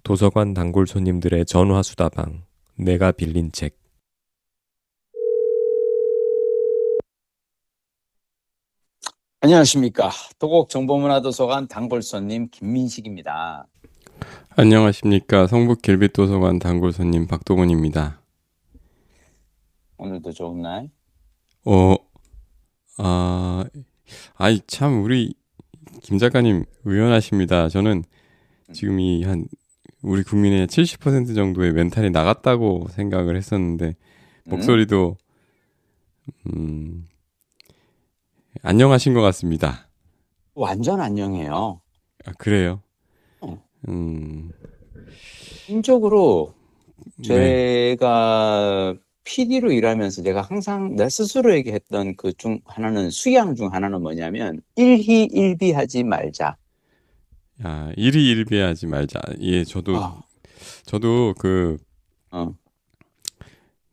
도서관 단골 손님들의 전화수다방. 내가 빌린 책. 안녕하십니까. 도곡정보문화도서관 단골손님 김민식입니다. 안녕하십니까. 성북 길빛도서관 단골 손님 박도근입니다. 오늘도 좋은 날. 어, 아, 참, 우리 김 작가님 의연하십니다. 저는 지금 우리 국민의 70% 정도의 멘탈이 나갔다고 생각을 했었는데, 목소리도, 안녕하신 것 같습니다. 완전 안녕해요. 아, 그래요? 어. 음, 개인적으로 네. 제가 PD로 일하면서 내가 항상 내 스스로에게 했던 그 중 하나는 수양 중 하나는 뭐냐면 일희일비하지 말자. 일희일비하지 말자. 예, 아, 저도 어,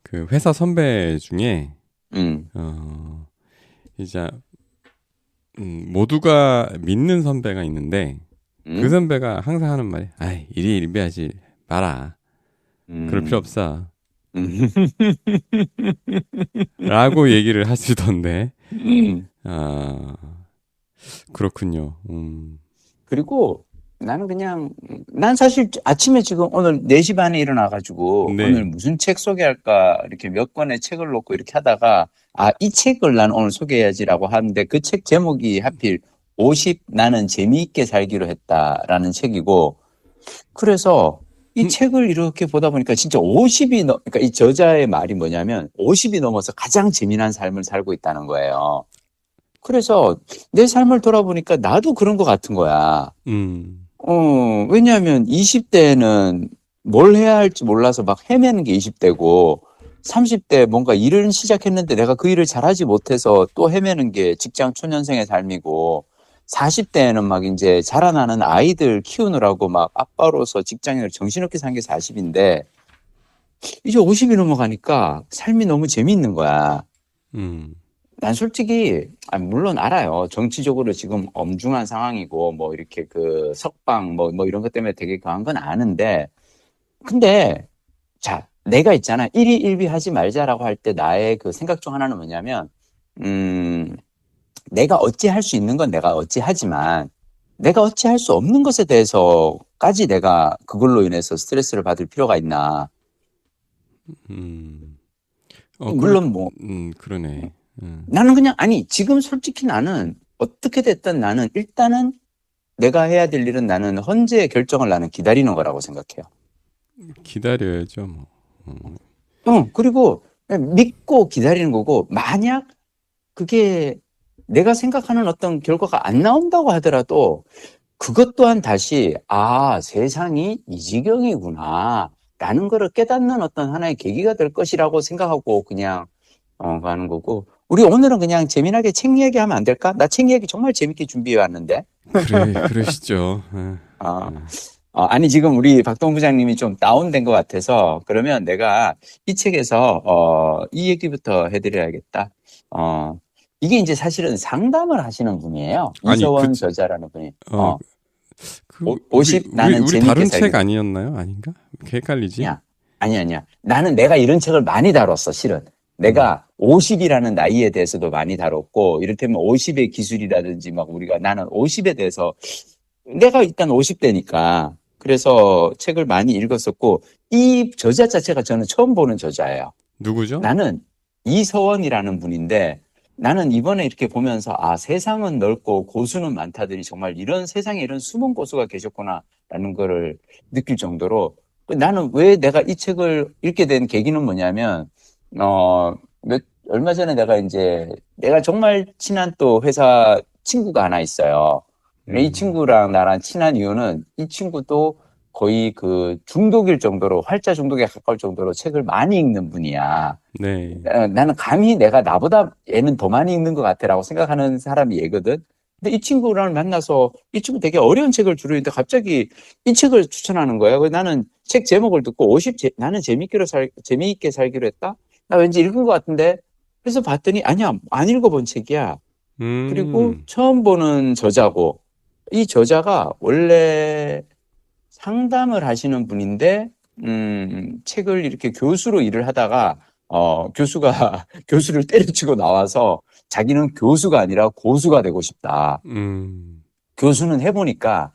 그 회사 선배 중에, 음, 이제 모두가 믿는 선배가 있는데 그 음, 선배가 항상 하는 말이 일희일비하지 마라. 그럴 필요 음, 없어. 음. 라고 얘기를 하시던데. 음. 아, 그렇군요. 그리고 나는 그냥, 난 사실 아침에 지금 오늘 4시 반에 일어나가지고 오늘 네. 무슨 책 소개할까 이렇게 몇 권의 책을 놓고 이렇게 하다가 이 책을 난 오늘 소개해야지라고 하는데 그 책 제목이 하필 50 나는 재미있게 살기로 했다라는 책이고 그래서 이 음, 책을 이렇게 보다 보니까 진짜 50이 그러니까 이 저자의 말이 뭐냐면 50이 넘어서 가장 재미난 삶을 살고 있다는 거예요. 그래서 내 삶을 돌아보니까 나도 그런 것 같은 거야. 음, 왜냐하면 20대는 뭘 해야 할지 몰라서 막 헤매는 게 20대고, 30대 뭔가 일을 시작했는데 내가 그 일을 잘하지 못해서 또 헤매는 게 직장 초년생의 삶이고, 40대에는 막 이제 자라나는 아이들 키우느라고 막 아빠로서 직장인을 정신없게 산 게 40인데, 이제 50이 넘어가니까 삶이 너무 재미있는 거야. 음, 난 솔직히, 물론 알아요. 정치적으로 지금 엄중한 상황이고, 뭐, 이렇게 그 석방, 뭐 이런 것 때문에 되게 강한 건 아는데, 근데, 자, 내가 있잖아. 일희일비하지 말자라고 할 때 나의 그 생각 중 하나는 뭐냐면, 음, 내가 어찌할 수 있는 건 내가 어찌하지만, 내가 어찌할 수 없는 것에 대해서까지 내가 그걸로 인해서 스트레스를 받을 필요가 있나. 음. 물론 뭐, 그러네. 나는 그냥, 지금 솔직히 나는 어떻게 됐든 나는 일단은 내가 해야 될 일은 나는 헌재의 결정을 나는 기다리는 거라고 생각해요. 기다려야죠, 뭐. 그리고 믿고 기다리는 거고, 만약 그게 내가 생각하는 어떤 결과가 안 나온다고 하더라도, 그것 또한 다시, 세상이 이 지경이구나. 라는 거를 깨닫는 어떤 하나의 계기가 될 것이라고 생각하고 그냥, 가는 거고. 우리 오늘은 그냥 재미나게 책 이야기 하면 안 될까? 나 책 이야기 정말 재밌게 준비해 왔는데. 그러시죠. 아, 아니, 지금 우리 박동 부장님이 좀 다운된 것 같아서, 그러면 내가 이 책에서, 이 얘기부터 해드려야겠다. 어, 이게 이제 사실은 상담을 하시는 분이에요. 아니, 이서원 저자라는 분이. 어, 50 나는 우리 재밌게 다룬 책 살기로. 아니었나요? 아닌가? 헷갈리지? 아니야. 아니야. 나는 내가 이런 책을 많이 다뤘어, 실은. 음, 내가 50이라는 나이에 대해서도 많이 다뤘고, 이를테면 50의 기술이라든지 막 나는 50에 대해서 내가 일단 50대니까 그래서 책을 많이 읽었었고 이 저자 자체가 저는 처음 보는 저자예요. 누구죠? 나는 이서원이라는 분인데 나는 이번에 이렇게 보면서 세상은 넓고 고수는 많다더니 정말 이런 세상에 이런 숨은 고수가 계셨구나라는 거를 느낄 정도로 나는 왜 내가 이 책을 읽게 된 계기는 뭐냐면 어, 얼마 전에 내가 정말 친한 또 회사 친구가 하나 있어요. 이 음, 친구랑 나랑 친한 이유는 이 친구도 거의 그 중독일 정도로 활자 중독에 가까울 정도로 책을 많이 읽는 분이야. 네. 나는 감히 내가 나보다 얘는 더 많이 읽는 것 같아라고 생각하는 사람이 얘거든. 근데 이 친구랑 만나서 이 친구 되게 어려운 책을 주로 읽는데 갑자기 이 책을 추천하는 거야. 그래서 나는 책 제목을 듣고 나는 재미있게 살기로 했다. 나 왠지 읽은 것 같은데. 그래서 봤더니 아니야, 안 읽어본 책이야. 그리고 음, 처음 보는 저자고 이 저자가 원래 상담을 하시는 분인데, 책을 이렇게 교수로 일을 하다가, 교수가, 교수를 때려치고 나와서 자기는 교수가 아니라 고수가 되고 싶다. 교수는 해보니까,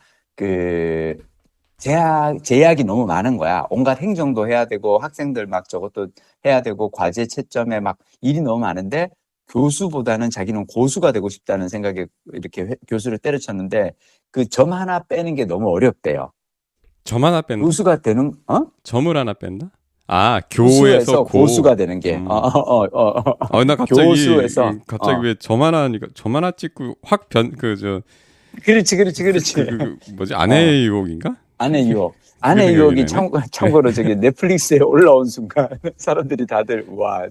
제약이 너무 많은 거야. 온갖 행정도 해야 되고, 학생들 막 저것도 해야 되고, 과제 채점에 막 일이 너무 많은데, 교수보다는 자기는 고수가 되고 싶다는 생각에 이렇게 교수를 때려쳤는데, 그 점 하나 빼는 게 너무 어렵대요. 점 하나 뺀다? 교수가 되는, 점을 하나 뺀다? 아, 교수에서 교에서 고수가 되는 게, 나 갑자기, 교수에서, 갑자기 왜 점 하나니까, 점 하나 찍고 확 그렇지. 뭐지, 아내의 유혹인가? 아내 유혹. 아내 유혹이 참고로 저기 넷플릭스에 올라온 순간 사람들이 다들, 와.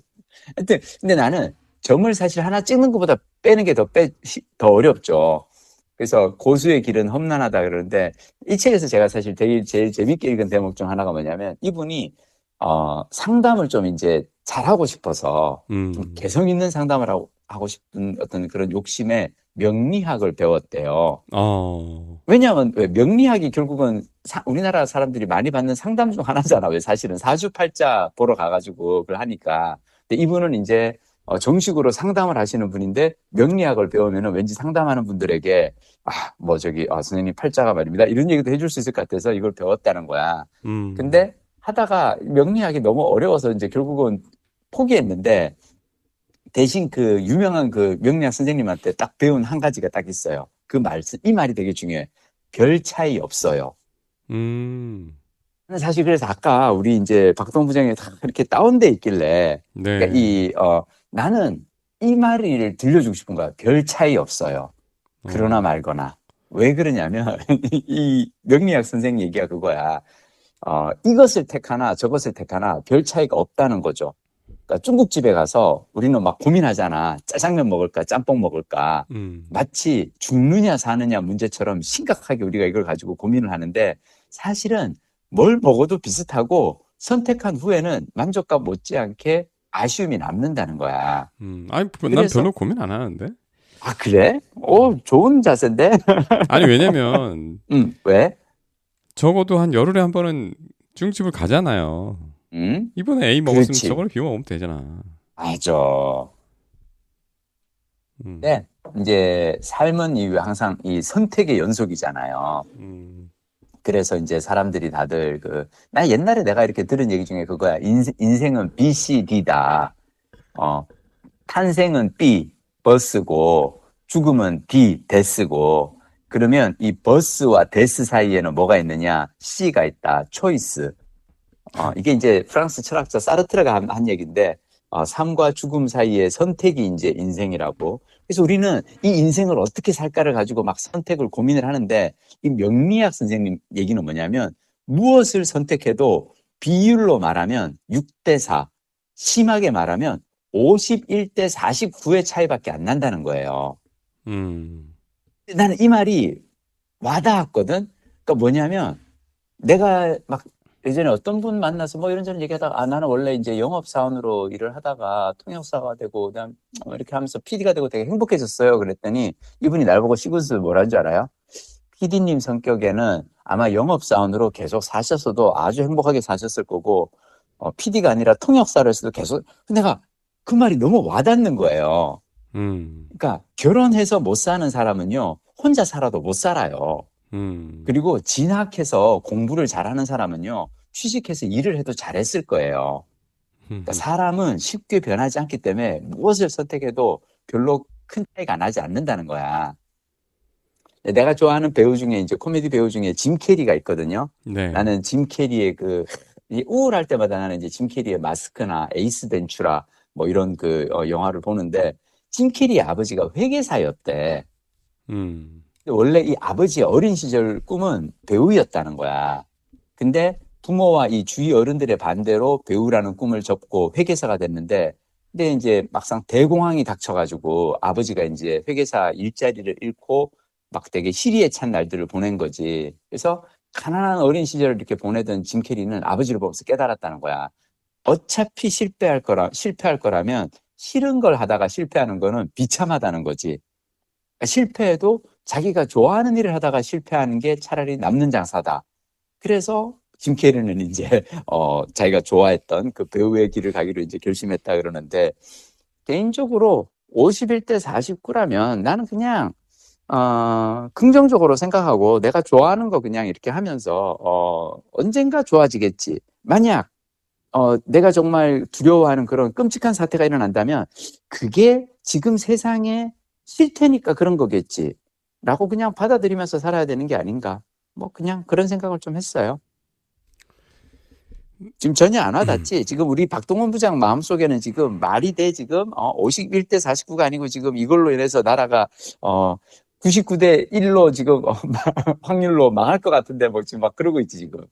하여튼, 근데 나는 점을 사실 하나 찍는 것보다 빼는 게 더 어렵죠. 그래서 고수의 길은 험난하다 그러는데, 이 책에서 제가 사실 제일 재밌게 읽은 대목 중 하나가 뭐냐면, 이분이, 상담을 좀 이제 잘하고 싶어서, 좀 개성 있는 상담을 하고 싶은 어떤 그런 욕심에 명리학을 배웠대요. 왜냐하면, 명리학이 결국은 우리나라 사람들이 많이 받는 상담 중 하나잖아. 왜 사실은 사주팔자 보러 가가지고 그걸 하니까. 근데 이분은 이제, 정식으로 상담을 하시는 분인데 명리학을 배우면은 왠지 상담하는 분들에게 선생님 팔자가 말입니다. 이런 얘기도 해줄 수 있을 것 같아서 이걸 배웠다는 거야. 근데 하다가 명리학이 너무 어려워서 이제 결국은 포기했는데 대신 그 유명한 그 명리학 선생님한테 딱 배운 한 가지가 딱 있어요. 이 말이 되게 중요해. 별 차이 없어요. 사실 그래서 아까 우리 이제 박동 부장이 다 이렇게 다운돼 있길래 네. 그러니까 나는 이 말을 들려주고 싶은 거야. 별 차이 없어요. 그러나 말거나. 왜 그러냐면 이 명리학 선생 얘기가 그거야. 이것을 택하나 저것을 택하나 별 차이가 없다는 거죠. 그러니까 중국집에 가서 우리는 막 고민하잖아. 짜장면 먹을까 짬뽕 먹을까. 마치 죽느냐 사느냐 문제처럼 심각하게 우리가 이걸 가지고 고민을 하는데 사실은 뭘 먹어도 비슷하고 선택한 후에는 만족감 못지않게 아쉬움이 남는다는 거야. 난 별로 고민 안 하는데. 아, 그래? 좋은 자세인데? 아니, 왜냐면. 왜? 적어도 한 열흘에 한 번은 중국집을 가잖아요. 이번에 A 먹었으면 그렇지. 저번에 B 먹으면 되잖아. 맞아. 네. 이제 삶은 항상 이 선택의 연속이잖아요. 그래서 이제 사람들이 다들 나 옛날에 내가 이렇게 들은 얘기 중에 그거야. 인생은 B, C, D다. 탄생은 B, 버스고, 죽음은 D, 데스고, 그러면 이 버스와 데스 사이에는 뭐가 있느냐? C가 있다. 초이스. 이게 이제 프랑스 철학자 사르트르가 한 얘기인데, 삶과 죽음 사이의 선택이 이제 인생이라고. 그래서 우리는 이 인생을 어떻게 살까를 가지고 막 선택을 고민을 하는데, 이 명리학 선생님 얘기는 뭐냐면, 무엇을 선택해도 비율로 말하면 6대4, 심하게 말하면 51대 49의 차이밖에 안 난다는 거예요. 나는 이 말이 와닿았거든. 그러니까 뭐냐면, 내가 막 예전에 어떤 분 만나서 뭐 이런저런 얘기하다가 나는 원래 이제 영업사원으로 일을 하다가 통역사가 되고 그다음 이렇게 하면서 PD가 되고 되게 행복해졌어요. 그랬더니 이분이 날 보고 시구스 뭐라는 줄 알아요? PD님 성격에는 아마 영업사원으로 계속 사셨어도 아주 행복하게 사셨을 거고 PD가 아니라 통역사를 해서도 계속. 내가 그 말이 너무 와닿는 거예요. 그러니까 결혼해서 못 사는 사람은요 혼자 살아도 못 살아요. 그리고 진학해서 공부를 잘하는 사람은요 취직해서 일을 해도 잘했을 거예요. 그러니까 사람은 쉽게 변하지 않기 때문에 무엇을 선택해도 별로 큰 차이가 나지 않는다는 거야. 내가 좋아하는 배우 중에 이제 코미디 배우 중에 짐 캐리가 있거든요. 네. 나는 짐 캐리의 우울할 때마다 나는 이제 짐 캐리의 마스크나 에이스 벤츄라 뭐 이런 영화를 보는데 짐 캐리의 아버지가 회계사였대. 원래 이 아버지의 어린 시절 꿈은 배우였다는 거야. 근데 부모와 이 주위 어른들의 반대로 배우라는 꿈을 접고 회계사가 됐는데, 근데 이제 막상 대공황이 닥쳐가지고 아버지가 이제 회계사 일자리를 잃고 막 되게 시리에 찬 날들을 보낸 거지. 그래서 가난한 어린 시절을 이렇게 보내던 짐 캐리는 아버지를 보면서 깨달았다는 거야. 어차피 실패할 거라면 싫은 걸 하다가 실패하는 거는 비참하다는 거지. 그러니까 실패해도 자기가 좋아하는 일을 하다가 실패하는 게 차라리 남는 장사다. 그래서 짐 캐리는 이제 자기가 좋아했던 그 배우의 길을 가기로 이제 결심했다 그러는데, 개인적으로 51대 49라면 나는 그냥 긍정적으로 생각하고 내가 좋아하는 거 그냥 이렇게 하면서 언젠가 좋아지겠지. 만약 내가 정말 두려워하는 그런 끔찍한 사태가 일어난다면 그게 지금 세상에 싫테니까 그런 거겠지. 라고 그냥 받아들이면서 살아야 되는 게 아닌가. 뭐 그냥 그런 생각을 좀 했어요. 지금 전혀 안 와닿지? 지금 우리 박동원 부장 마음속에는 지금 말이 돼, 지금? 51대 49가 아니고 지금 이걸로 인해서 나라가 99대 1로 지금 확률로 망할 것 같은데 뭐 지금 막 그러고 있지, 지금.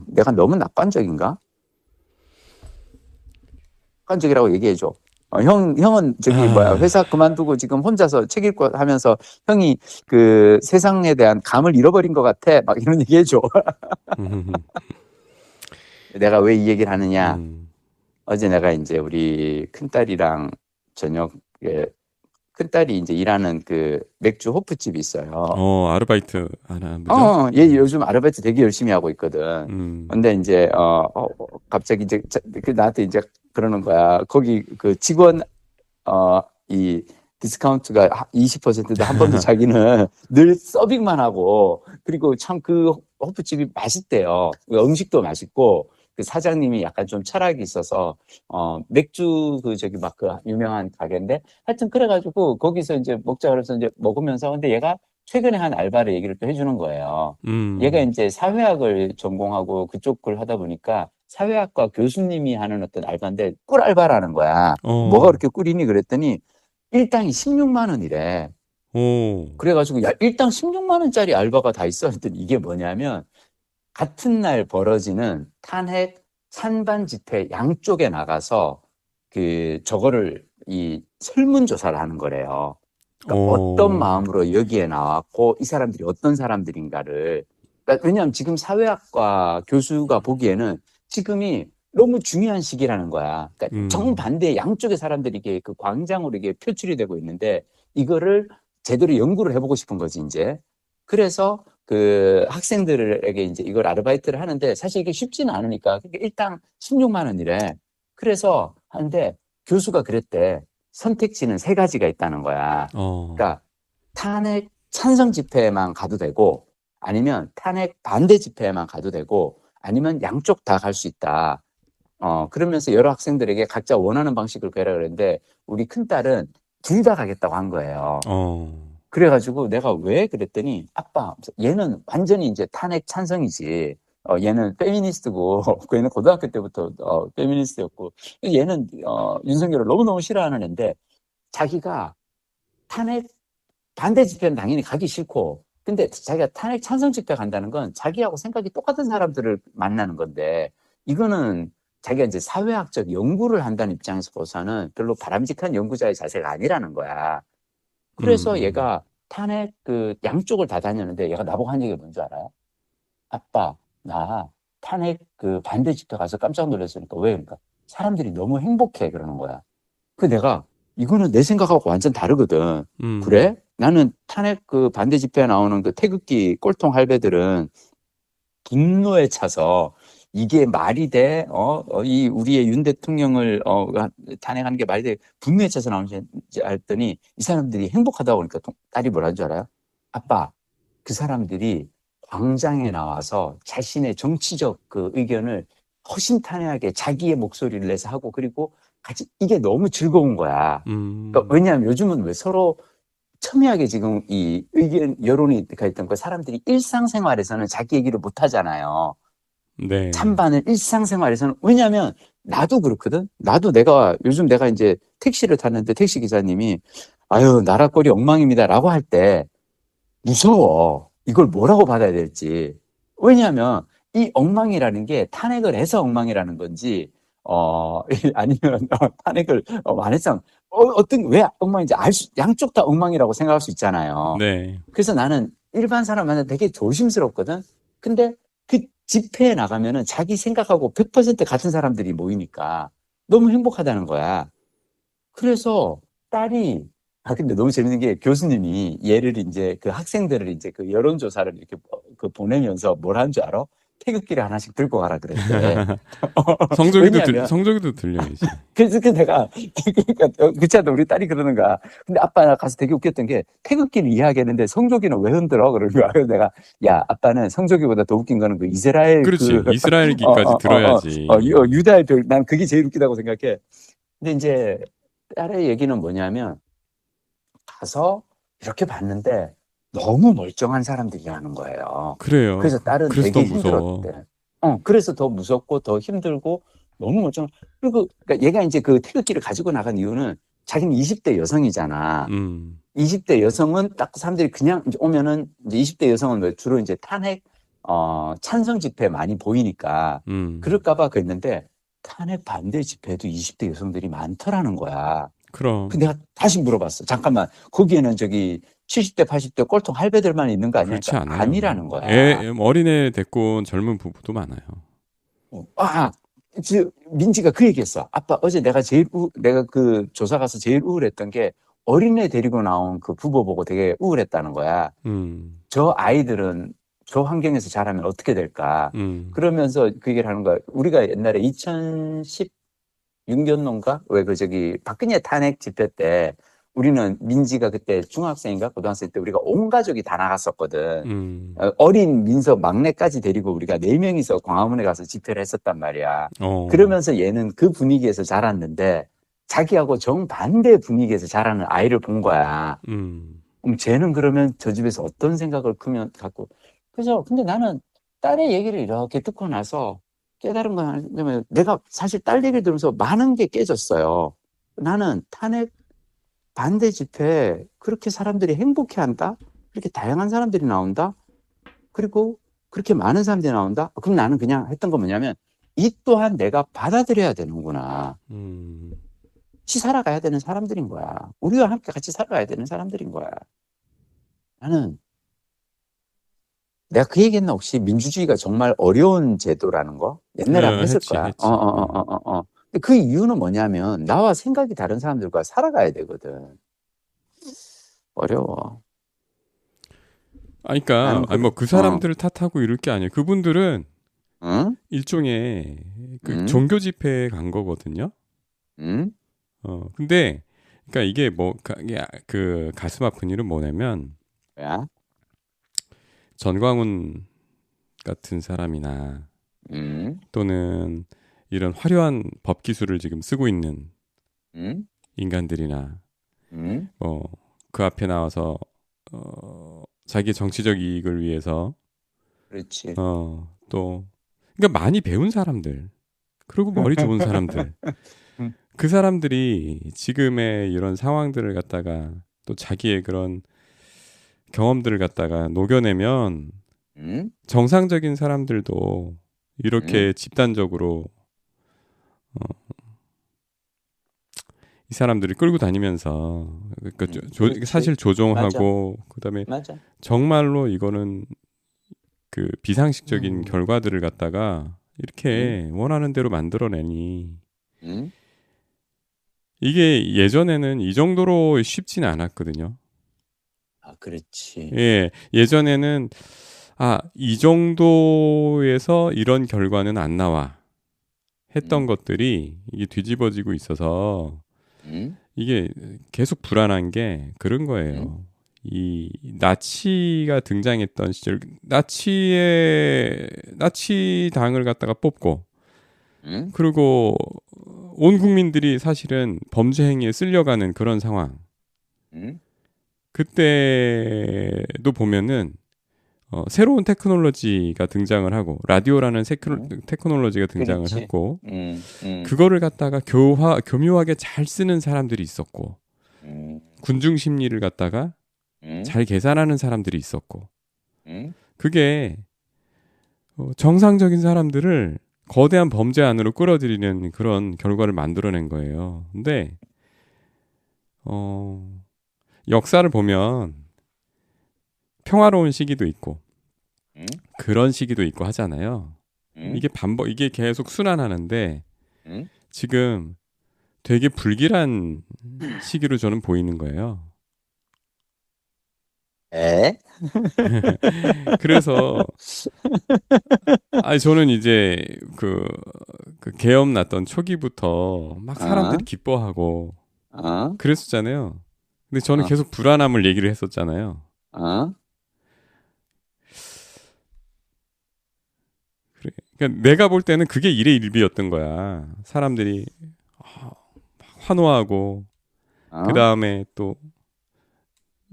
내가 너무 낙관적인가? 낙관적이라고 얘기해줘. 형은 회사 그만두고 지금 혼자서 책 읽고 하면서 형이 그 세상에 대한 감을 잃어버린 것 같아. 막 이런 얘기 해줘. 내가 왜 이 얘기를 하느냐. 어제 내가 이제 우리 큰딸이랑 저녁에 큰딸이 이제 일하는 그 맥주 호프집이 있어요. 아르바이트 하나 보죠? 얘 요즘 아르바이트 되게 열심히 하고 있거든. 근데 이제, 갑자기 이제 나한테 이제 그러는 거야. 거기 그 직원, 이 디스카운트가 20%인데 한 번도 자기는 늘 서빙만 하고, 그리고 참 그 호프집이 맛있대요. 음식도 맛있고, 그 사장님이 약간 좀 철학이 있어서, 맥주 막 그 유명한 가게인데, 하여튼 그래가지고 거기서 이제 먹자 그래서 이제 먹으면서, 근데 얘가 최근에 한 알바를 얘기를 또 해주는 거예요. 얘가 이제 사회학을 전공하고 그쪽 걸 하다 보니까 사회학과 교수님이 하는 어떤 알바인데 꿀 알바라는 거야. 뭐가 그렇게 꿀이니? 그랬더니 일당이 16만 원이래. 그래가지고 야, 일당 16만 원짜리 알바가 다 있어. 했더니 이게 뭐냐면 같은 날 벌어지는 탄핵 찬반 집회 양쪽에 나가서 저거를 이 설문조사를 하는 거래요. 그러니까 어떤 마음으로 여기에 나왔고 이 사람들이 어떤 사람들인가를. 그러니까 왜냐하면 지금 사회학과 교수가 보기에는 지금이 너무 중요한 시기라는 거야. 그러니까 정반대 양쪽의 사람들이 이게 그 광장으로 이게 표출이 되고 있는데 이거를 제대로 연구를 해보고 싶은 거지 이제. 그래서 그 학생들에게 이제 이걸 아르바이트를 하는데 사실 이게 쉽지는 않으니까 일당 16만 원이래. 그래서 하는데 교수가 그랬대. 선택지는 3가지가 있다는 거야. 그러니까 탄핵 찬성 집회에만 가도 되고 아니면 탄핵 반대 집회에만 가도 되고 아니면 양쪽 다 갈 수 있다. 그러면서 여러 학생들에게 각자 원하는 방식을 구해라 그랬는데 우리 큰딸은 둘 다 가겠다고 한 거예요. 그래가지고 내가 왜 그랬더니 아빠 얘는 완전히 이제 탄핵 찬성이지. 얘는 페미니스트고 얘는 고등학교 때부터 페미니스트였고 얘는 윤석열을 너무너무 싫어하는 애인데 자기가 탄핵 반대 집회는 당연히 가기 싫고 근데 자기가 탄핵 찬성 집회 간다는 건 자기하고 생각이 똑같은 사람들을 만나는 건데 이거는 자기가 이제 사회학적 연구를 한다는 입장에서 보고서는 별로 바람직한 연구자의 자세가 아니라는 거야. 그래서 얘가 탄핵 그 양쪽을 다 다녔는데 얘가 나보고 한 얘기가 뭔지 알아요? 아빠, 나 탄핵 그 반대 집회 가서 깜짝 놀랐으니까 왜? 그러니까 사람들이 너무 행복해 그러는 거야. 그 내가 이거는 내 생각하고 완전 다르거든. 그래? 나는 탄핵 그 반대 집회에 나오는 그 태극기 꼴통 할배들은 분노에 차서 이게 말이 돼? 이 우리의 윤 대통령을 탄핵하는 게 말이 돼? 분노에 차서 나오는지 알았더니 이 사람들이 행복하다고 그러니까 딸이 뭐라는 줄 알아요? 아빠, 그 사람들이 광장에 나와서 자신의 정치적 그 의견을 허심탄회하게 자기의 목소리를 내서 하고 그리고 같이 이게 너무 즐거운 거야. 그러니까 왜냐하면 요즘은 왜 서로 첨예하게 지금 이 의견 여론이 가 있던 거 사람들이 일상생활에서는 자기 얘기를 못 하잖아요. 네. 찬반은 일상생활에서는 왜냐하면 나도 그렇거든. 나도 요즘 내가 이제 택시를 탔는데 택시 기사님이 아유 나라 꼴이 엉망입니다라고 할 때 무서워. 이걸 뭐라고 받아야 될지. 왜냐하면 이 엉망이라는 게 탄핵을 해서 엉망이라는 건지 아니면 탄핵을 안 했으면 왜 엉망인지 양쪽 다 엉망이라고 생각할 수 있잖아요. 네. 그래서 나는 일반 사람 만나 되게 조심스럽거든. 근데 그 집회에 나가면은 자기 생각하고 100% 같은 사람들이 모이니까 너무 행복하다는 거야. 그래서 딸이 근데 너무 재밌는 게 교수님이 얘를 이제 그 학생들을 이제 그 여론조사를 이렇게 그 보내면서 뭘 한 줄 알아? 태극기를 하나씩 들고 가라 그랬대. 왜냐하면 성조기도 들려 이제. 그래서 내가 그러니까 그치도 우리 딸이 그러는 거야. 근데 아빠 가서 되게 웃겼던 게 태극기를 이해하겠는데 성조기는 왜 흔들어? 그러는 거야. 그래서 내가 야 아빠는 성조기보다 더 웃긴 거는 그 이스라엘 그렇지 이스라엘기까지 들어야지. 유다애들 난 그게 제일 웃기다고 생각해. 근데 이제 딸의 얘기는 뭐냐면 가서 이렇게 봤는데 너무 멀쩡한 사람들이 하는 거예요. 그래요. 그래서 딸은 그래서 되게 더 무서워. 힘들었대. 그래서 더 무섭고 더 힘들고 너무 멀쩡. 그리고 그러니까 얘가 이제 그 태극기를 가지고 나간 이유는 자기는 20대 여성이잖아. 20대 여성은 딱 사람들이 그냥 이제 오면은 이제 20대 여성은 주로 이제 탄핵 찬성 집회 많이 보이니까 그럴까봐 그랬는데 탄핵 반대 집회도 20대 여성들이 많더라는 거야. 그럼. 근데 내가 다시 물어봤어. 잠깐만, 거기에는 저기 70대, 80대 꼴통 할배들만 있는 거 아니야? 그렇지 않아요. 아니라는 거야. 어린애 데리고 온 젊은 부부도 많아요. 민지가 그 얘기했어. 아빠, 어제 내가 그 조사 가서 제일 우울했던 게 어린애 데리고 나온 그 부부 보고 되게 우울했다는 거야. 저 아이들은 저 환경에서 자라면 어떻게 될까? 그러면서 그 얘기를 하는 거야. 우리가 옛날에 2016년도인가? 왜 박근혜 탄핵 집회 때 우리는 민지가 그때 중학생인가 고등학생 때 우리가 온 가족이 다 나갔었거든. 어린 민서 막내까지 데리고 우리가 4명이서 광화문에 가서 집회를 했었단 말이야. 그러면서 얘는 그 분위기에서 자랐는데 자기하고 정반대 분위기에서 자라는 아이를 본 거야. 그럼 쟤는 그러면 저 집에서 어떤 생각을 갖고. 그래서 근데 나는 딸의 얘기를 이렇게 듣고 나서 깨달은 건 뭐냐면 내가 사실 딸 얘기를 들으면서 많은 게 깨졌어요. 나는 탄핵 반대 집회 그렇게 사람들이 행복해한다? 그렇게 다양한 사람들이 나온다? 그리고 그렇게 많은 사람들이 나온다? 그럼 나는 그냥 했던 건 뭐냐면 이 또한 내가 받아들여야 되는구나. 같이 살아가야 되는 사람들인 거야. 우리와 함께 같이 살아가야 되는 사람들인 거야. 나는 내가 그 얘기했나 혹시 민주주의가 정말 어려운 제도라는 거? 옛날에 한번 했을 거야. 했지. 근데 그 이유는 뭐냐면 나와 생각이 다른 사람들과 살아가야 되거든. 어려워. 그러니까 그 사람들을 탓하고 이럴 게 아니에요. 그분들은 일종의 그 종교 집회에 간 거거든요. 근데 그러니까 이게 그 가슴 아픈 일은 뭐냐면 뭐야? 전광훈 같은 사람이나 또는 이런 화려한 법 기술을 지금 쓰고 있는 인간들이나 그 앞에 나와서 자기 정치적 이익을 위해서 그렇지. 또 그러니까 많이 배운 사람들 그리고 머리 좋은 사람들 그 사람들이 지금의 이런 상황들을 갖다가 또 자기의 그런 경험들을 갖다가 녹여내면 정상적인 사람들도 이렇게 집단적으로 이 사람들이 끌고 다니면서 사실 조종하고 맞아. 그다음에 맞아. 정말로 이거는 그 비상식적인 결과들을 갖다가 이렇게 원하는 대로 만들어내니 이게 예전에는 이 정도로 쉽지는 않았거든요. 그렇지. 예, 예전에는 이 정도에서 이런 결과는 안 나와 했던 것들이 이게 뒤집어지고 있어서 이게 계속 불안한 게 그런 거예요. 이 나치가 등장했던 시절 나치 당을 갖다가 뽑고 그리고 온 국민들이 사실은 범죄 행위에 쓸려가는 그런 상황. 그때도 보면은 새로운 테크놀로지가 등장을 하고 라디오라는 테크놀로지가 등장을 그렇지. 했고 그거를 갖다가 교묘하게 잘 쓰는 사람들이 있었고 군중 심리를 갖다가 잘 계산하는 사람들이 있었고 그게 정상적인 사람들을 거대한 범죄 안으로 끌어들이는 그런 결과를 만들어낸 거예요. 근데 역사를 보면 평화로운 시기도 있고 그런 시기도 있고 하잖아요. 이게 계속 순환하는데 지금 되게 불길한 시기로 저는 보이는 거예요. 에? 그래서 아니 저는 이제 그 계엄 났던 초기부터 막 어? 사람들이 기뻐하고 어? 그랬었잖아요. 근데 저는 어? 계속 불안함을 얘기를 했었잖아요. 어? 그래. 그러니까 내가 볼 때는 그게 일의 일비였던 거야. 사람들이 환호하고 그 어? 다음에 또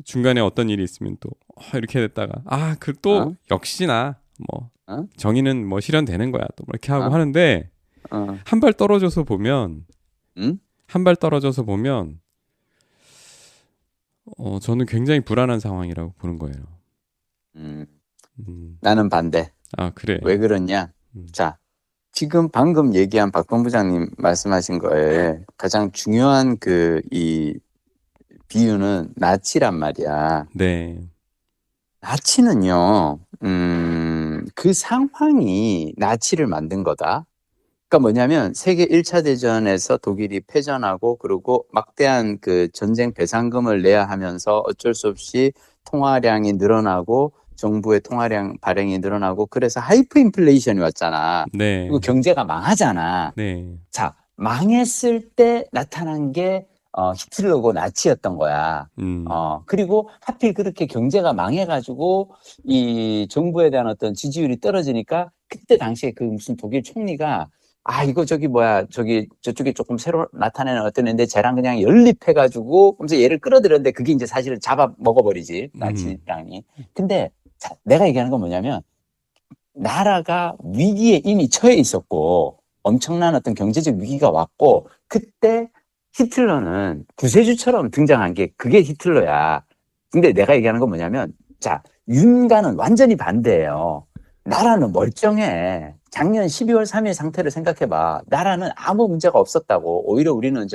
중간에 어떤 일이 있으면 또 이렇게 됐다가 그 또 어? 역시나 뭐 어? 정의는 뭐 실현되는 거야 또 뭐 이렇게 하고 어? 하는데 어? 한 발 떨어져서 보면 응? 한 발 떨어져서 보면 저는 굉장히 불안한 상황이라고 보는 거예요. 음, 음. 나는 반대. 그래. 왜 그러냐? 음. 자, 지금 방금 얘기한 박 본부장님 말씀하신 거에 가장 중요한 이 비유는 나치란 말이야. 네. 나치는요, 그 상황이 나치를 만든 거다. 그러니까 뭐냐면 세계 1차 대전에서 독일이 패전하고 그리고 막대한 그 전쟁 배상금을 내야 하면서 어쩔 수 없이 통화량이 늘어나고 정부의 통화량 발행이 늘어나고 그래서 하이퍼 인플레이션이 왔잖아. 네. 그리고 경제가 망하잖아. 네. 자, 망했을 때 나타난 게 히틀러고 나치였던 거야. 그리고 하필 그렇게 경제가 망해가지고 이 정부에 대한 어떤 지지율이 떨어지니까 그때 당시에 그 무슨 독일 총리가 이거 저쪽에 조금 새로 나타내는 어떤 애인데 쟤랑 그냥 연립해가지고 그러면서 얘를 끌어들였는데 그게 이제 사실은 잡아 먹어버리지, 나치랑이. 근데 자, 내가 얘기하는 건 뭐냐면 나라가 위기에 이미 처해 있었고 엄청난 어떤 경제적 위기가 왔고 그때 히틀러는 구세주처럼 등장한 게 그게 히틀러야. 근데 내가 얘기하는 건 뭐냐면 자, 윤가는 완전히 반대예요. 나라는 멀쩡해. 작년 12월 3일 상태를 생각해봐. 나라는 아무 문제가 없었다고. 오히려 우리는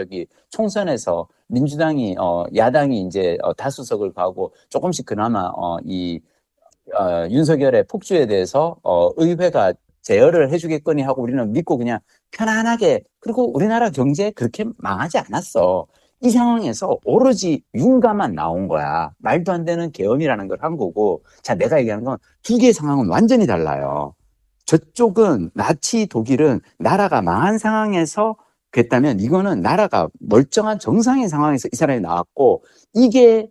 총선에서 민주당이 야당이 이제 다수석을 가고 조금씩 그나마 윤석열의 폭주에 대해서 의회가 제어를 해주겠거니 하고 우리는 믿고 그냥 편안하게, 그리고 우리나라 경제 그렇게 망하지 않았어. 이 상황에서 오로지 윤가만 나온 거야. 말도 안 되는 계엄이라는 걸 한 거고. 자, 내가 얘기하는 건 두 개의 상황은 완전히 달라요. 저쪽은 나치 독일은 나라가 망한 상황에서 됐다면 이거는 나라가 멀쩡한 정상의 상황에서 이 사람이 나왔고, 이게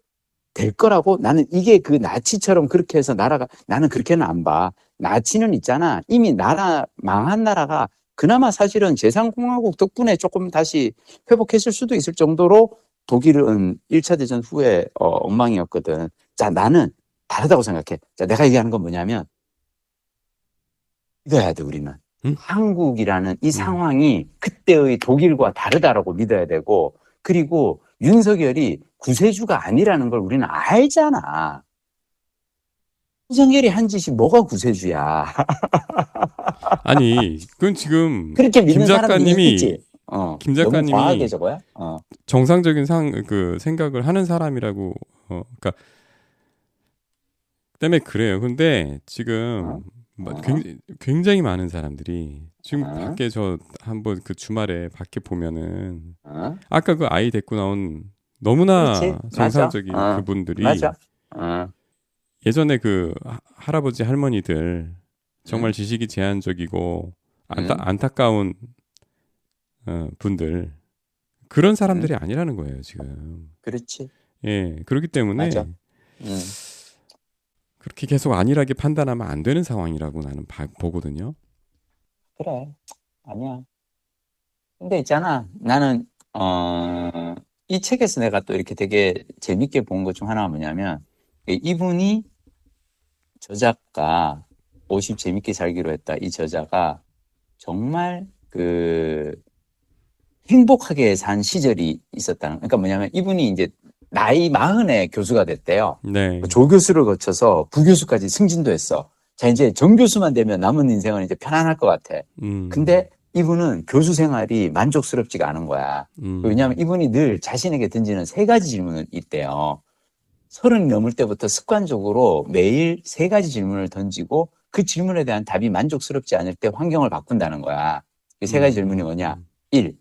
될 거라고 나는 이게 그 나치처럼 그렇게 해서 나는 그렇게는 안 봐. 나치는 있잖아. 이미 망한 나라가 그나마 사실은 제3공화국 덕분에 조금 다시 회복했을 수도 있을 정도로 독일은 1차 대전 후에 엉망이었거든. 자, 나는 다르다고 생각해. 자, 내가 얘기하는 건 뭐냐면 믿어야 돼, 우리는. 한국이라는 이 상황이 그때의 독일과 다르다라고 믿어야 되고, 그리고 윤석열이 구세주가 아니라는 걸 우리는 알잖아. 윤석열이 한 짓이 뭐가 구세주야. 아니, 그건 지금 그렇게 믿는 김 작가님이 있지. 김 너무 작가님이 과하게 저거야? 정상적인 생각을 하는 사람이라고 그러니까 때문에 그래요. 근데 지금 굉장히 많은 사람들이 지금 밖에 저 한번 그 주말에 밖에 보면은 아까 그 아이 데리고 나온 너무나 그렇지. 정상적인 맞아. 그분들이 맞아. 예전에 그 할아버지 할머니들 정말 지식이 제한적이고 안타까운 분들 그런 사람들이 아니라는 거예요 지금. 그렇지. 예, 그렇기 때문에 맞아. 그렇게 계속 안일하게 판단하면 안 되는 상황이라고 나는 보거든요. 그래. 아니야. 근데 있잖아. 나는 이 책에서 내가 또 이렇게 되게 재밌게 본 것 중 하나가 뭐냐면 이분이 저자가 50 재밌게 살기로 했다. 이 저자가 정말 행복하게 산 시절이 있었다는. 그러니까 뭐냐면 이분이 이제 나이 40에 교수가 됐대요. 네. 조교수를 거쳐서 부교수까지 승진도 했어. 자, 이제 정교수만 되면 남은 인생은 이제 편안할 것 같아. 근데 이분은 교수 생활이 만족스럽지가 않은 거야. 왜냐하면 이분이 늘 자신에게 던지는 3가지 질문이 있대요. 30 넘을 때부터 습관적으로 매일 3가지 질문을 던지고 그 질문에 대한 답이 만족스럽지 않을 때 환경을 바꾼다는 거야. 그 3가지 질문이 뭐냐? 1.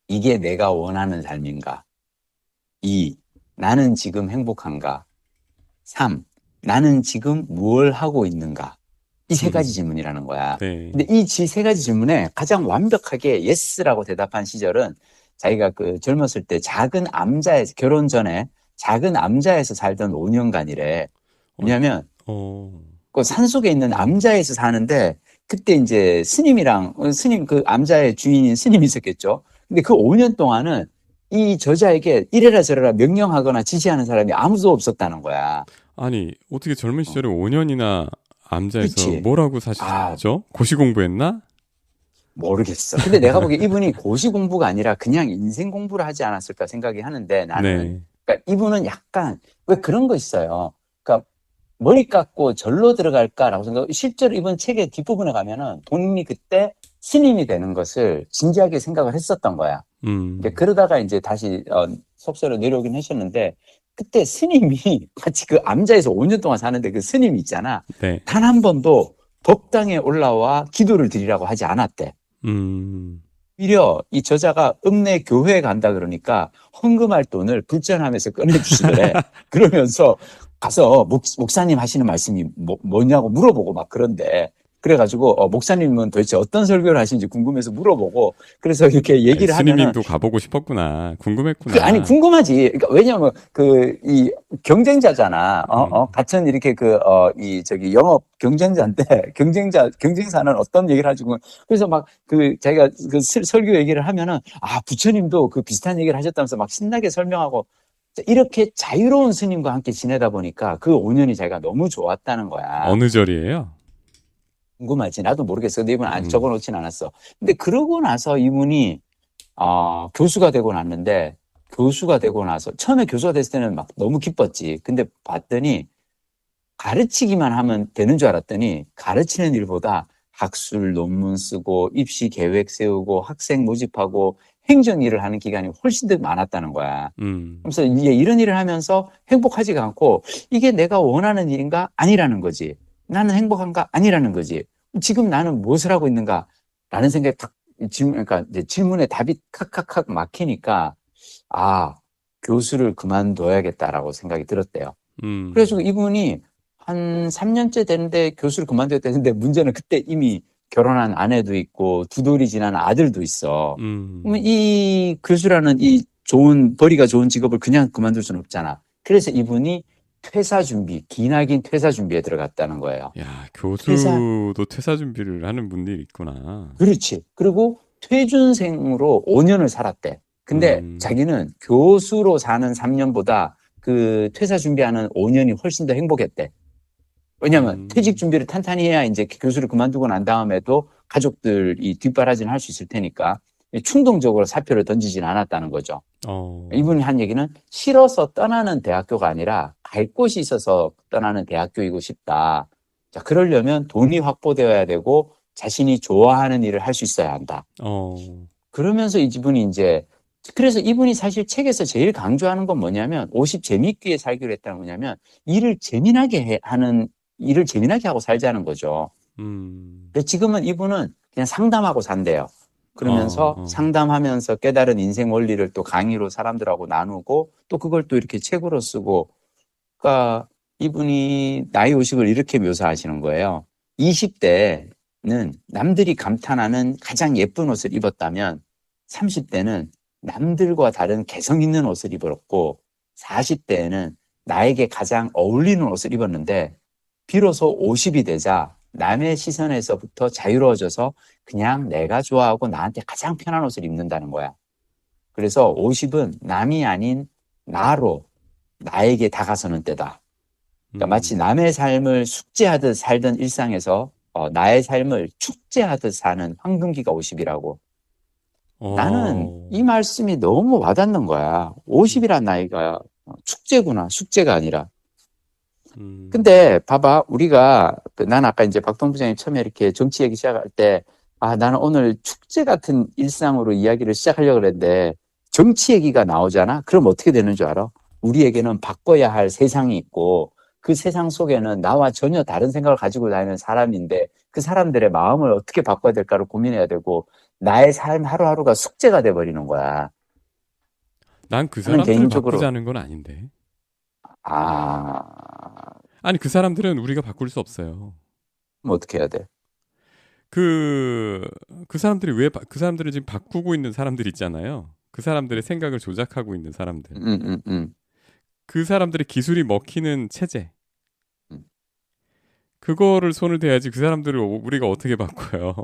이게 내가 원하는 삶인가? 2. 나는 지금 행복한가? 3. 나는 지금 뭘 하고 있는가? 이 세 가지 질문이라는 거야. 네. 근데 이 세 가지 질문에 가장 완벽하게 yes라고 대답한 시절은 자기가 그 젊었을 때 작은 암자에서, 결혼 전에 작은 암자에서 살던 5년간이래. 왜냐면 그 산속에 있는 암자에서 사는데 그때 이제 스님이랑 스님 그 암자의 주인인 스님이 있었겠죠. 근데 그 5년 동안은 이 저자에게 이래라 저래라 명령하거나 지시하는 사람이 아무도 없었다는 거야. 아니, 어떻게 젊은 시절에 5년이나 암자에서 그치. 뭘 하고 사셨죠? 고시 공부했나? 모르겠어. 근데 내가 보기에 이분이 고시 공부가 아니라 그냥 인생 공부를 하지 않았을까 생각이 하는데 나는 네. 그러니까 이분은 약간 왜 그런 거 있어요. 그러니까 머리 깎고 절로 들어갈까라고 생각. 실제로 이번 책의 뒷부분에 가면은 본인이 그때 스님이 되는 것을 진지하게 생각을 했었던 거야. 이제 그러다가 이제 다시 속세로 내려오긴 하셨는데 그때 스님이 같이 그 암자에서 5년 동안 사는데 그 스님이 있잖아. 네. 단 한 번도 법당에 올라와 기도를 드리라고 하지 않았대. 오히려 이 저자가 읍내 교회에 간다 그러니까 헌금할 돈을 불전하면서 꺼내주시더래. 그러면서 가서 목사님 하시는 말씀이 뭐냐고 물어보고 막 그런데 그래가지고 목사님은 도대체 어떤 설교를 하시는지 궁금해서 물어보고 그래서 이렇게 얘기를 하면은 스님님도 가보고 싶었구나. 궁금했구나. 아니 궁금하지. 그러니까 왜냐면 이 경쟁자잖아. 같은 이렇게 이 저기 영업 경쟁자인데 경쟁사는 어떤 얘기를 하지고 그래서 막 자기가 그 설교 얘기를 하면은 부처님도 그 비슷한 얘기를 하셨다면서 막 신나게 설명하고 이렇게 자유로운 스님과 함께 지내다 보니까 그 5년이 자기가 너무 좋았다는 거야. 어느 절이에요? 궁금하지. 나도 모르겠어. 근데 이분은 적어놓진 않았어. 근데 그러고 나서 이분이 교수가 되고 났는데 교수가 되고 나서 처음에 교수가 됐을 때는 막 너무 기뻤지. 근데 봤더니 가르치기만 하면 되는 줄 알았더니 가르치는 일보다 학술 논문 쓰고 입시 계획 세우고 학생 모집하고 행정 일을 하는 기간이 훨씬 더 많았다는 거야. 그래서 이제 이런 일을 하면서 행복하지가 않고 이게 내가 원하는 일인가? 아니라는 거지. 나는 행복한가? 아니라는 거지. 지금 나는 무엇을 하고 있는가? 라는 생각이 딱 그러니까 이제 질문에 답이 칵칵칵 막히니까 교수를 그만둬야겠다라고 생각이 들었대요. 그래서 이분이 한 3년째 되는데 교수를 그만뒀다는데 문제는 그때 이미 결혼한 아내도 있고 두 돌이 지난 아들도 있어. 그러면 이 교수라는 이 벌이가 좋은 직업을 그냥 그만둘 수는 없잖아. 그래서 이분이 기나긴 퇴사 준비에 들어갔다는 거예요. 야, 교수도 퇴사 준비를 하는 분들이 있구나. 그렇지. 그리고 퇴준생으로 5년을 살았대. 근데 자기는 교수로 사는 3년보다 그 퇴사 준비하는 5년이 훨씬 더 행복했대. 왜냐면 퇴직 준비를 탄탄히 해야 이제 교수를 그만두고 난 다음에도 가족들이 뒷바라지는 할 수 있을 테니까 충동적으로 사표를 던지진 않았다는 거죠. 이분이 한 얘기는 싫어서 떠나는 대학교가 아니라 갈 곳이 있어서 떠나는 대학교이고 싶다. 자, 그러려면 돈이 확보되어야 되고 자신이 좋아하는 일을 할 수 있어야 한다. 그러면서 그래서 이분이 사실 책에서 제일 강조하는 건 뭐냐면 50 재밌게 살기로 했다는 뭐냐면 일을 재미나게 하고 살자는 거죠. 근데 지금은 이분은 그냥 상담하고 산대요. 그러면서 상담하면서 깨달은 인생 원리를 또 강의로 사람들하고 나누고 또 그걸 또 이렇게 책으로 쓰고 그러니까 이분이 나이 50을 이렇게 묘사하시는 거예요. 20대는 남들이 감탄하는 가장 예쁜 옷을 입었다면 30대는 남들과 다른 개성 있는 옷을 입었고 40대에는 나에게 가장 어울리는 옷을 입었는데 비로소 50이 되자 남의 시선에서부터 자유로워져서 그냥 내가 좋아하고 나한테 가장 편한 옷을 입는다는 거야. 그래서 50은 남이 아닌 나로 나에게 다가서는 때다. 그러니까 마치 남의 삶을 숙제하듯 살던 일상에서 나의 삶을 축제하듯 사는 황금기가 50이라고. 나는 이 말씀이 너무 와닿는 거야. 50이란 나이가 축제구나. 숙제가 아니라. 근데 봐봐, 우리가 난 아까 이제 박동 부장님 처음에 이렇게 정치 얘기 시작할 때 나는 오늘 축제 같은 일상으로 이야기를 시작하려고 그랬는데 정치 얘기가 나오잖아. 그럼 어떻게 되는 줄 알아? 우리에게는 바꿔야 할 세상이 있고 그 세상 속에는 나와 전혀 다른 생각을 가지고 다니는 사람인데 그 사람들의 마음을 어떻게 바꿔야 될까를 고민해야 되고 나의 삶 하루하루가 숙제가 돼버리는 거야. 난 그 사람들을 바꾸자는 건 아닌데. 아, 아니, 그 사람들은 우리가 바꿀 수 없어요. 그럼 어떻게 해야 돼? 그, 그 사람들을 지금 바꾸고 있는 사람들 있잖아요. 그 사람들의 생각을 조작하고 있는 사람들. 음, 음, 음, 그 사람들의 기술이 먹히는 체제. 음. 그거를 손을 대야지 그 사람들을 우리가 어떻게 바꿔요.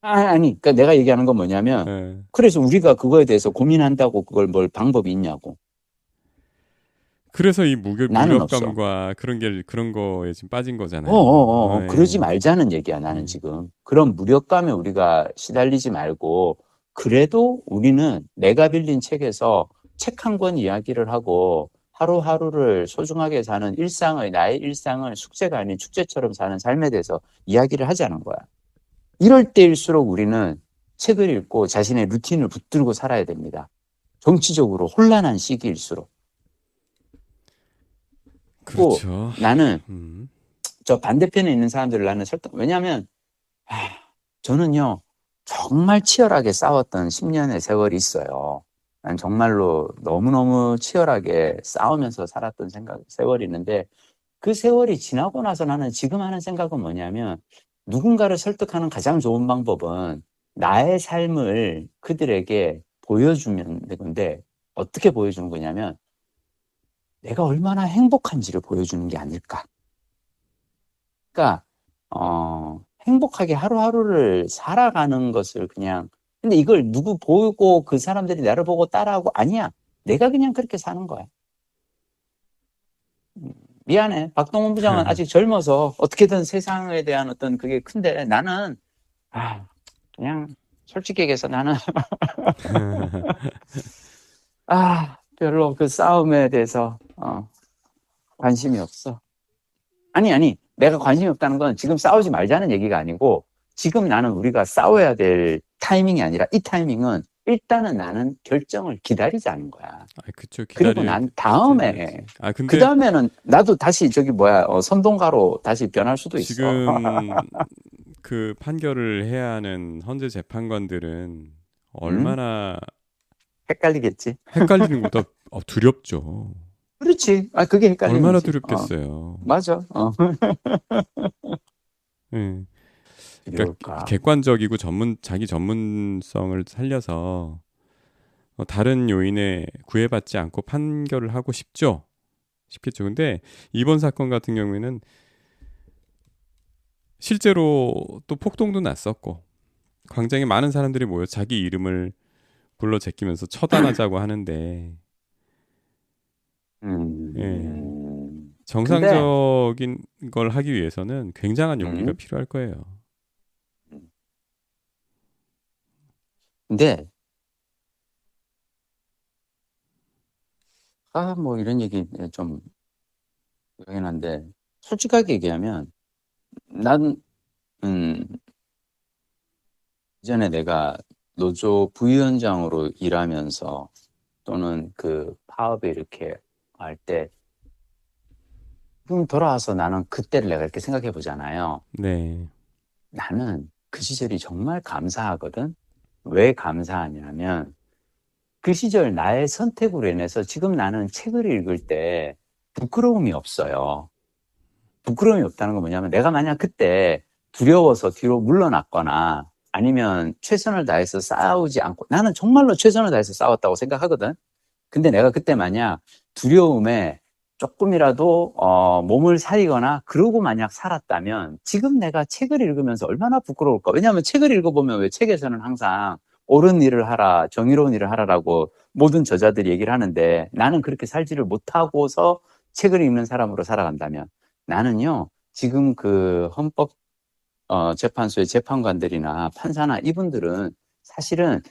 아니, 그러니까 내가 얘기하는 건 뭐냐면, 예. 그래서 우리가 그거에 대해서 고민한다고 그걸 뭘 방법이 있냐고. 그래서 이 나는 없어. 무력감과 그런 거에 지금 빠진 거잖아요. 그러지 예. 말자는 얘기야, 나는 예. 지금. 그런 무력감에 우리가 시달리지 말고, 그래도 우리는 내가 빌린 책에서 책 한 권 이야기를 하고, 하루하루를 소중하게 사는 나의 일상을 숙제가 아닌 축제처럼 사는 삶에 대해서 이야기를 하자는 거야. 이럴 때일수록 우리는 책을 읽고 자신의 루틴을 붙들고 살아야 됩니다. 정치적으로 혼란한 시기일수록. 또 그렇죠. 나는 음. 저 반대편에 있는 사람들을 나는 왜냐하면 저는요 정말 치열하게 싸웠던 10년의 세월이 있어요. 난 정말로 너무너무 치열하게 싸우면서 살았던 세월이 있는데 그 세월이 지나고 나서 나는 지금 하는 생각은 뭐냐면 누군가를 설득하는 가장 좋은 방법은 나의 삶을 그들에게 보여주면 되는데 어떻게 보여주는 거냐면 내가 얼마나 행복한지를 보여주는 게 아닐까. 그러니까 행복하게 하루하루를 살아가는 것을 그냥 근데 이걸 누구 보고 그 사람들이 나를 보고 따라하고 아니야. 내가 그냥 그렇게 사는 거야. 미안해. 박동원 부장은 아직 젊어서 어떻게든 세상에 대한 어떤 그게 큰데 나는 그냥 솔직히 얘기해서 나는 별로 그 싸움에 대해서 관심이 없어. 아니. 내가 관심이 없다는 건 지금 싸우지 말자는 얘기가 아니고 지금 나는 우리가 싸워야 될 타이밍이 아니라 이 타이밍은 일단은 나는 결정을 기다리자는 거야. 그쵸. 그리고 난 다음에 근데 그 다음에는 나도 다시 선동가로 다시 변할 수도 있어. 지금 그 판결을 해야 하는 헌재 재판관들은 얼마나 헷갈리겠지. 헷갈리는 것보다 두렵죠. 그렇지. 그게 헷갈리는 얼마나 거지. 두렵겠어요. 맞아. 네. 그러니까 객관적이고 자기 전문성을 살려서 다른 요인에 구애받지 않고 판결을 하고 싶겠죠. 근데 이번 사건 같은 경우에는 실제로 또 폭동도 났었고 광장에 많은 사람들이 모여 자기 이름을 불러 제끼면서 처단하자고 하는데 예. 정상적인 걸 하기 위해서는 굉장한 용기가 필요할 거예요. 근데 뭐 이런 얘기 좀 그러긴 한데 솔직하게 얘기하면 난 이전에 내가 노조 부위원장으로 일하면서 또는 그 파업에 이렇게 할 때 그럼 돌아와서 나는 그때를 내가 이렇게 생각해 보잖아요. 네. 나는 그 시절이 정말 감사하거든. 왜 감사하냐면 그 시절 나의 선택으로 인해서 지금 나는 책을 읽을 때 부끄러움이 없어요. 부끄러움이 없다는 건 뭐냐면 내가 만약 그때 두려워서 뒤로 물러났거나 아니면 최선을 다해서 싸우지 않고 나는 정말로 최선을 다해서 싸웠다고 생각하거든. 근데 내가 그때 만약 두려움에 조금이라도 몸을 사리거나 그러고 만약 살았다면 지금 내가 책을 읽으면서 얼마나 부끄러울까. 왜냐하면 책을 읽어보면 왜 책에서는 항상 옳은 일을 하라, 정의로운 일을 하라라고 모든 저자들이 얘기를 하는데 나는 그렇게 살지를 못하고서 책을 읽는 사람으로 살아간다면 나는요 지금 그 헌법 재판소의 재판관들이나 판사나 이분들은 사실은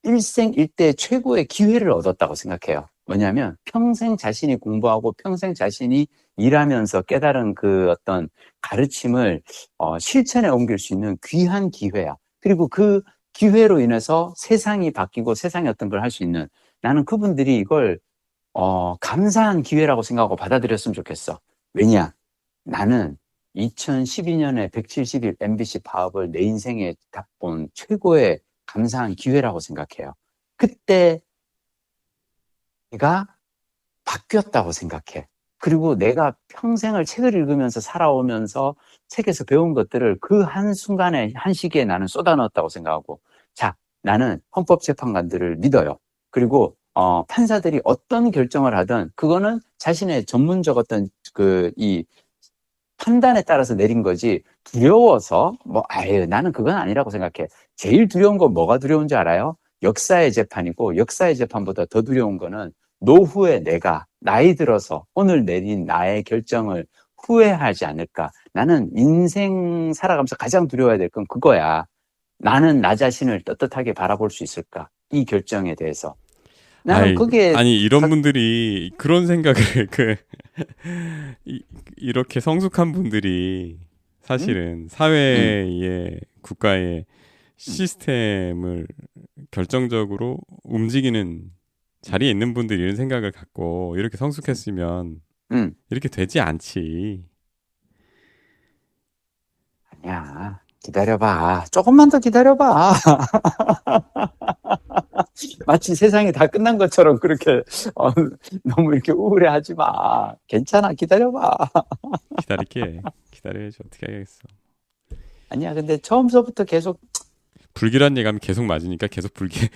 일생일대 최고의 기회를 얻었다고 생각해요. 뭐냐면 평생 자신이 공부하고 평생 자신이 일하면서 깨달은 그 어떤 가르침을 실천에 옮길 수 있는 귀한 기회야. 그리고 그 기회로 인해서 세상이 바뀌고 세상에 어떤 걸 할 수 있는 나는 그분들이 이걸 감사한 기회라고 생각하고 받아들였으면 좋겠어. 왜냐? 나는 2012년에 170일 MBC 파업을 내 인생에 본 최고의 감사한 기회라고 생각해요. 그때 내가 바뀌었다고 생각해. 그리고 내가 평생을 책을 읽으면서 살아오면서 책에서 배운 것들을 그 한순간에, 한 시기에 나는 쏟아넣었다고 생각하고, 자, 나는 헌법재판관들을 믿어요. 그리고, 판사들이 어떤 결정을 하든, 그거는 자신의 전문적 어떤 이 판단에 따라서 내린 거지, 두려워서, 나는 그건 아니라고 생각해. 제일 두려운 건 뭐가 두려운지 알아요? 역사의 재판이고, 역사의 재판보다 더 두려운 거는 노후에 내가 나이 들어서 오늘 내린 나의 결정을 후회하지 않을까. 나는 인생 살아가면서 가장 두려워야 될 건 그거야. 나는 나 자신을 떳떳하게 바라볼 수 있을까? 이 결정에 대해서. 나는 그게 아니 이런 분들이 그런 생각을 이렇게 성숙한 분들이 사실은 사회의 국가의 시스템을 결정적으로 움직이는 자리에 있는 분들이 이런 생각을 갖고 이렇게 성숙했으면 이렇게 되지 않지. 아니야. 기다려봐. 조금만 더 기다려봐. 마치 세상이 다 끝난 것처럼 그렇게 너무 이렇게 우울해하지 마. 괜찮아. 기다려봐. 기다릴게. 기다려야지. 어떻게 하겠어. 아니야. 근데 처음서부터 계속 불길한 예감이 계속 맞으니까 계속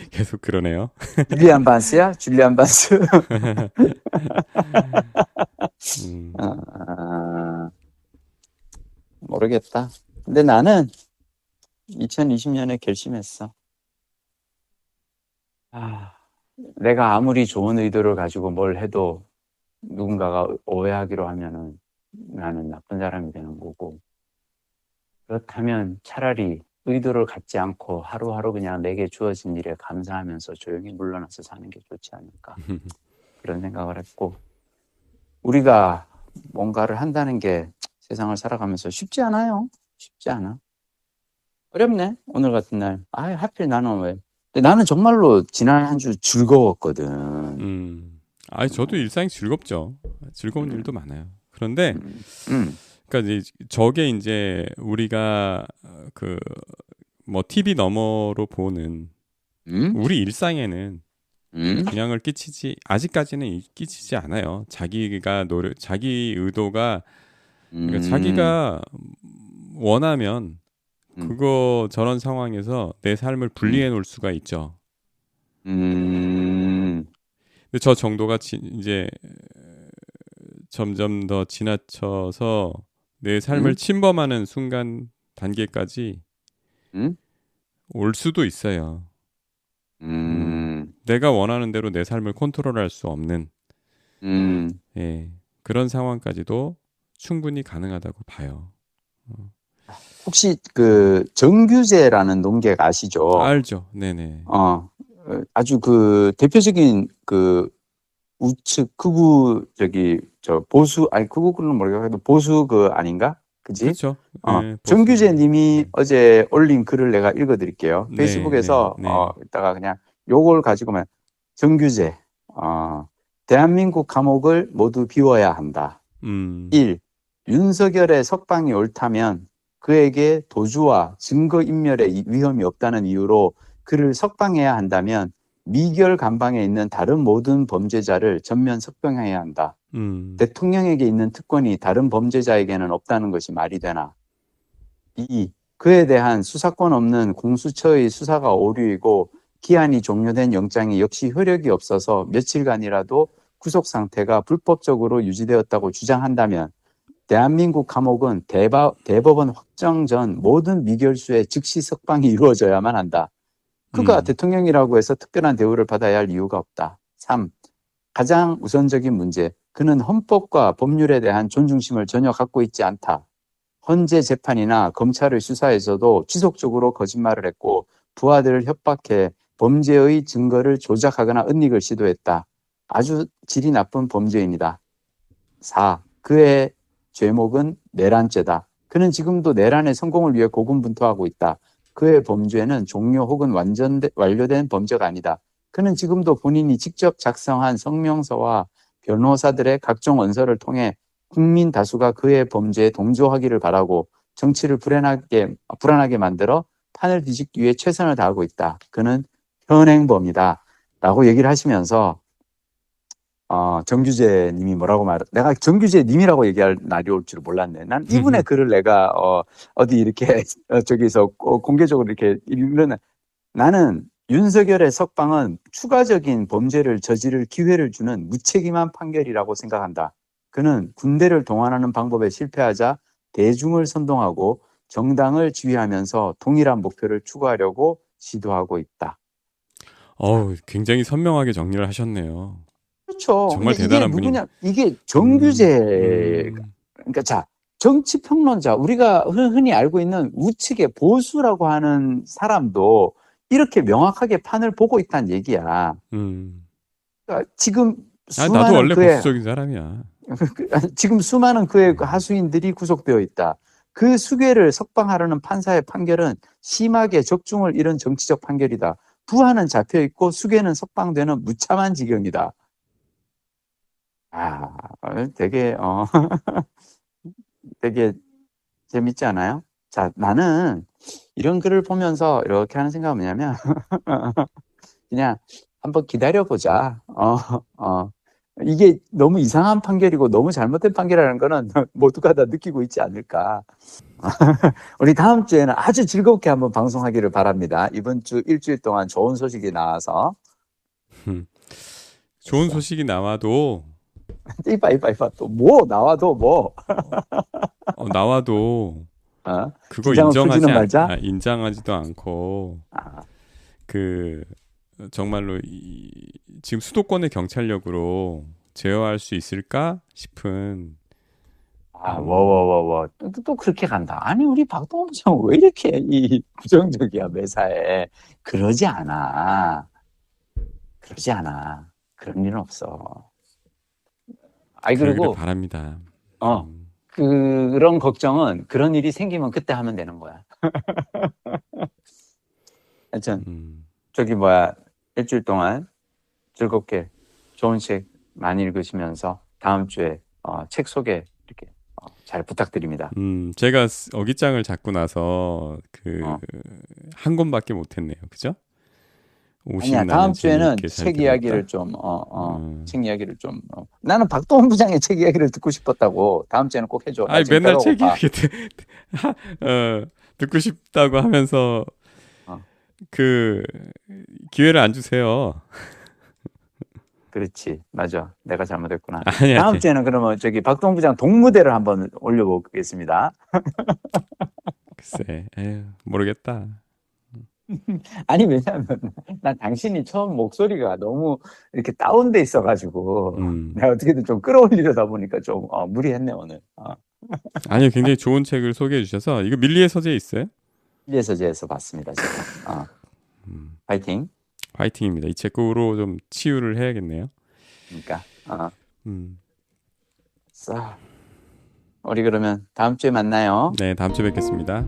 계속 그러네요. 줄리안 반스야? 줄리안 반스? 모르겠다. 근데 나는 2020년에 결심했어. 내가 아무리 좋은 의도를 가지고 뭘 해도 누군가가 오해하기로 하면은 나는 나쁜 사람이 되는 거고, 그렇다면 차라리 의도를 갖지 않고 하루하루 그냥 내게 주어진 일에 감사하면서 조용히 물러나서 사는 게 좋지 않을까. 그런 생각을 했고, 우리가 뭔가를 한다는 게 세상을 살아가면서 쉽지 않아요. 쉽지 않아. 어렵네. 오늘 같은 날. 하필 나는 왜. 근데 나는 정말로 지난 한 주 즐거웠거든. 저도 일상이 즐겁죠. 즐거운 일도 많아요. 그런데 그러니까 저게 이제 우리가 TV 너머로 보는 우리 일상에는 영향을 아직까지는 끼치지 않아요. 자기 의도가 그러니까 자기가 원하면 저런 상황에서 내 삶을 분리해 놓을 수가 있죠. 근데 저 정도가 이제 점점 더 지나쳐서 내 삶을 침범하는 순간 단계까지 올 수도 있어요. 내가 원하는 대로 내 삶을 컨트롤할 수 없는 그런 상황까지도 충분히 가능하다고 봐요. 혹시 정규제라는 농객 아시죠? 알죠. 네네. 아주 대표적인 우측 극우 보수 극우는 모르겠어도 보수 아닌가? 그지? 그렇죠. 정규제님이 어제 올린 글을 내가 읽어드릴게요. 페이스북에서 이따가 그냥 요걸 가지고만 정규제 대한민국 감옥을 모두 비워야 한다. 1. 윤석열의 석방이 옳다면 그에게 도주와 증거인멸의 위험이 없다는 이유로 그를 석방해야 한다면 미결 감방에 있는 다른 모든 범죄자를 전면 석방해야 한다. 대통령에게 있는 특권이 다른 범죄자에게는 없다는 것이 말이 되나. 2. 그에 대한 수사권 없는 공수처의 수사가 오류이고 기한이 종료된 영장이 역시 효력이 없어서 며칠간이라도 구속 상태가 불법적으로 유지되었다고 주장한다면 대한민국 감옥은 대법원 확정 전 모든 미결수의 즉시 석방이 이루어져야만 한다. 그가 대통령이라고 해서 특별한 대우를 받아야 할 이유가 없다. 3. 가장 우선적인 문제. 그는 헌법과 법률에 대한 존중심을 전혀 갖고 있지 않다. 헌재 재판이나 검찰의 수사에서도 지속적으로 거짓말을 했고 부하들을 협박해 범죄의 증거를 조작하거나 은닉을 시도했다. 아주 질이 나쁜 범죄인이다. 4. 그의 죄목은 내란죄다. 그는 지금도 내란의 성공을 위해 고군분투하고 있다. 그의 범죄는 종료 혹은 완료된 범죄가 아니다. 그는 지금도 본인이 직접 작성한 성명서와 변호사들의 각종 원서를 통해 국민 다수가 그의 범죄에 동조하기를 바라고 정치를 불안하게 만들어 판을 뒤집기 위해 최선을 다하고 있다. 그는 현행범이다. 라고 얘기를 하시면서 정규재 님이 뭐라고 내가 정규재 님이라고 얘기할 날이 올 줄 몰랐네. 난 이분의 글을 내가, 어디 이렇게, 저기서 공개적으로 이렇게 읽는, 나는 윤석열의 석방은 추가적인 범죄를 저지를 기회를 주는 무책임한 판결이라고 생각한다. 그는 군대를 동원하는 방법에 실패하자 대중을 선동하고 정당을 지휘하면서 동일한 목표를 추구하려고 시도하고 있다. 굉장히 선명하게 정리를 하셨네요. 그렇죠. 정말 이게 대단한 누구냐? 이게 정규재. 그러니까 자, 정치 평론자, 우리가 흔히 알고 있는 우측의 보수라고 하는 사람도 이렇게 명확하게 판을 보고 있다는 얘기야. 그러니까 지금 수많은 나도 원래 보수적인 사람이야. 지금 수많은 그의 하수인들이 구속되어 있다. 그 수괴를 석방하려는 판사의 판결은 심하게 적중을 잃은 정치적 판결이다. 부하는 잡혀 있고 수괴는 석방되는 무참한 지경이다. 되게 되게 재밌지 않아요? 자, 나는 이런 글을 보면서 이렇게 하는 생각은 뭐냐면 그냥 한번 기다려보자. 이게 너무 이상한 판결이고 너무 잘못된 판결이라는 거는 모두가 다 느끼고 있지 않을까. 우리 다음 주에는 아주 즐겁게 한번 방송하기를 바랍니다. 이번 주 일주일 동안 좋은 소식이 나와서. 좋은 소식이 나와도 이봐 또 뭐 나와도 뭐 나와도 그거 인정하지도 않고 정말로 지금 수도권의 경찰력으로 제어할 수 있을까 싶은. 또 그렇게 간다. 아니, 우리 박동원 부장 왜 이렇게 부정적이야, 매사에. 그러지 않아. 그런 일은 없어. 그리고 바랍니다. 그런 걱정은 그런 일이 생기면 그때 하면 되는 거야. 하여튼 일주일 동안 즐겁게 좋은 책 많이 읽으시면서 다음 주에 책 소개 이렇게 잘 부탁드립니다. 제가 어깃장을 잡고 나서 한 권밖에 못했네요. 그죠? 아니야, 다음 주에는 책 이야기를 나는 박동원 부장의 책 이야기를 듣고 싶었다고. 다음 주에는 꼭 해줘. 맨날 책 이야기 듣고 싶다고 하면서 기회를 안 주세요. 그렇지, 맞아. 내가 잘못했구나. 아니. 다음 주에는 그러면 박동원 부장 동무대를 한번 올려보겠습니다. 글쎄, 모르겠다. 아니, 왜냐면 난 당신이 처음 목소리가 너무 이렇게 다운돼 있어가지고 내가 어떻게든 좀 끌어올리려다 보니까 좀 무리했네 오늘. 아니요, 굉장히 좋은 책을 소개해 주셔서. 이거 밀리의 서재에 있어요? 밀리의 서재에서 봤습니다, 제가. 화이팅입니다. 이 책으로 좀 치유를 해야겠네요. 그러니까 우리 그러면 다음 주에 만나요. 네, 다음 주에 뵙겠습니다.